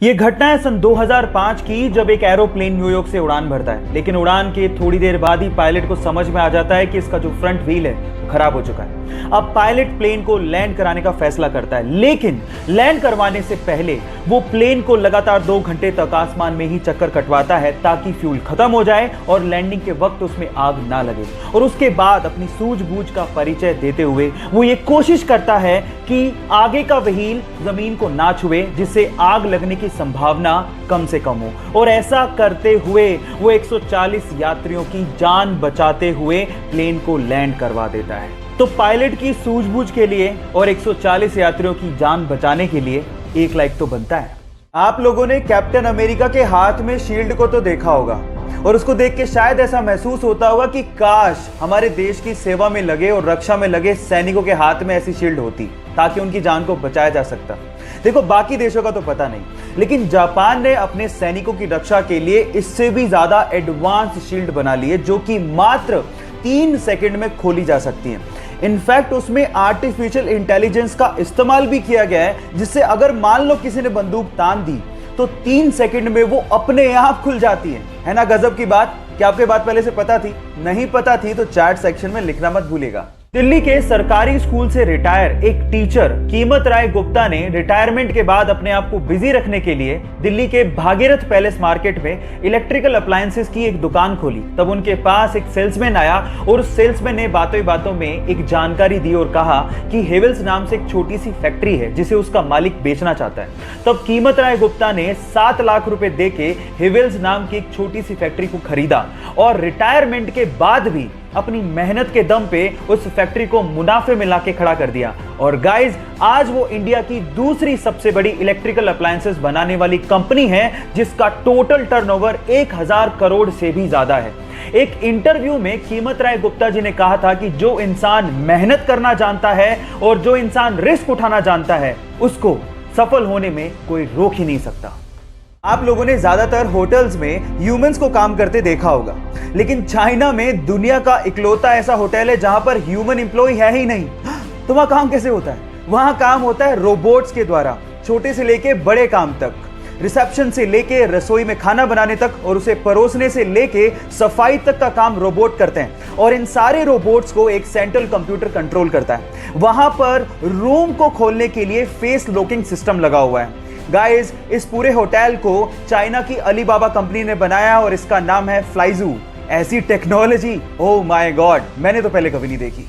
ये घटना है सन 2005 की, जब एक एरोप्लेन न्यूयॉर्क से उड़ान भरता है। लेकिन उड़ान के थोड़ी देर बाद ही पायलट को समझ में आ जाता है कि इसका जो फ्रंट व्हील है वो खराब हो चुका है। अब पायलट प्लेन को लैंड कराने का फैसला करता है, लेकिन लैंड करवाने से पहले वो प्लेन को लगातार 2 घंटे तक आसमान में ही चक्कर कटवाता है ताकि फ्यूल खत्म हो जाए और लैंडिंग के वक्त उसमें आग ना लगे। और उसके बाद अपनी सूझबूझ का परिचय देते हुए वो ये कोशिश करता है कि आगे का व्हील जमीन को ना छुए, जिससे आग लगने की संभावना कम से कम हो। और ऐसा करते हुए वो 140 यात्रियों की जान बचाते हुए प्लेन को लैंड करवा देता है। तो पायलट की सूझबूझ के लिए और 140 यात्रियों की जान बचाने के लिए 1 लाइक तो बनता है। आप लोगों ने कैप्टन अमेरिका के हाथ में शील्ड को तो देखा होगा और उसको देख के शायद ऐसा महसूस होता होगा कि काश हमारे देश की सेवा में लगे और रक्षा में लगे सैनिकों के हाथ में ऐसी शील्ड होती ताकि उनकी जान को बचाया जा सकता। देखो, बाकी देशों का तो पता नहीं, लेकिन जापान ने अपने सैनिकों की रक्षा के लिए इससे भी ज्यादा एडवांस शील्ड बना ली है, जो कि मात्र 3 सेकंड में खोली जा सकती है। इनफैक्ट उसमें आर्टिफिशियल इंटेलिजेंस का इस्तेमाल भी किया गया है, जिससे अगर मान लो किसी ने बंदूक तान दी तो 3 सेकंड में वो अपने आप खुल जाती है ना गजब की बात। क्या आपके बात पहले से पता थी? नहीं पता थी तो चैट सेक्शन में लिखना मत भूलिएगा। दिल्ली के सरकारी स्कूल से रिटायर एक टीचर कीमत राय गुप्ता ने रिटायरमेंट के बाद अपने आप को बिजी रखने के लिए दिल्ली के भागीरथ पैलेस मार्केट में इलेक्ट्रिकल अप्लायंसेस की एक दुकान खोली। तब उनके पास एक सेल्समैन आया और उस सेल्समैन ने बातों ही बातों में एक जानकारी दी और कहा कि हेवेल्स नाम से एक छोटी सी फैक्ट्री है जिसे उसका मालिक बेचना चाहता है। तब कीमत राय गुप्ता ने 7 लाख रुपए देके हेवेल्स नाम की एक छोटी सी फैक्ट्री को खरीदा और रिटायरमेंट के बाद भी अपनी मेहनत के दम पे उस फैक्ट्री को मुनाफे में लाके खड़ा कर दिया। और गाइस, आज वो इंडिया की दूसरी सबसे बड़ी इलेक्ट्रिकल अप्लायंसेस बनाने वाली कंपनी है, जिसका टोटल टर्नओवर 1000 करोड़ से भी ज्यादा है। एक इंटरव्यू में कीमत राय गुप्ता जी ने कहा था कि जो इंसान मेहनत करना जानता है और जो इंसान रिस्क उठाना जानता है, उसको सफल होने में कोई रोक ही नहीं सकता। आप लोगों ने ज्यादातर होटल्स में ह्यूमंस को काम करते देखा होगा, लेकिन चाइना में दुनिया का इकलौता ऐसा होटल है जहां पर ह्यूमन एम्प्लॉय है ही नहीं। तो वहां काम कैसे होता है? वहां काम होता है रोबोट्स के द्वारा, छोटे से लेके बड़े काम तक, रिसेप्शन से लेके रसोई में खाना बनाने तक और उसे परोसने से लेके सफाई तक का काम रोबोट करते हैं। और इन सारे रोबोट्स को एक सेंट्रल कंप्यूटर कंट्रोल करता है। वहां पर रूम को खोलने के लिए फेस लॉकिंग सिस्टम लगा हुआ है। गाइस, इस पूरे होटल को चाइना की अलीबाबा कंपनी ने बनाया और इसका नाम है फ्लाइजू। ऐसी टेक्नोलॉजी, ओह माय गॉड, मैंने तो पहले कभी नहीं देखी।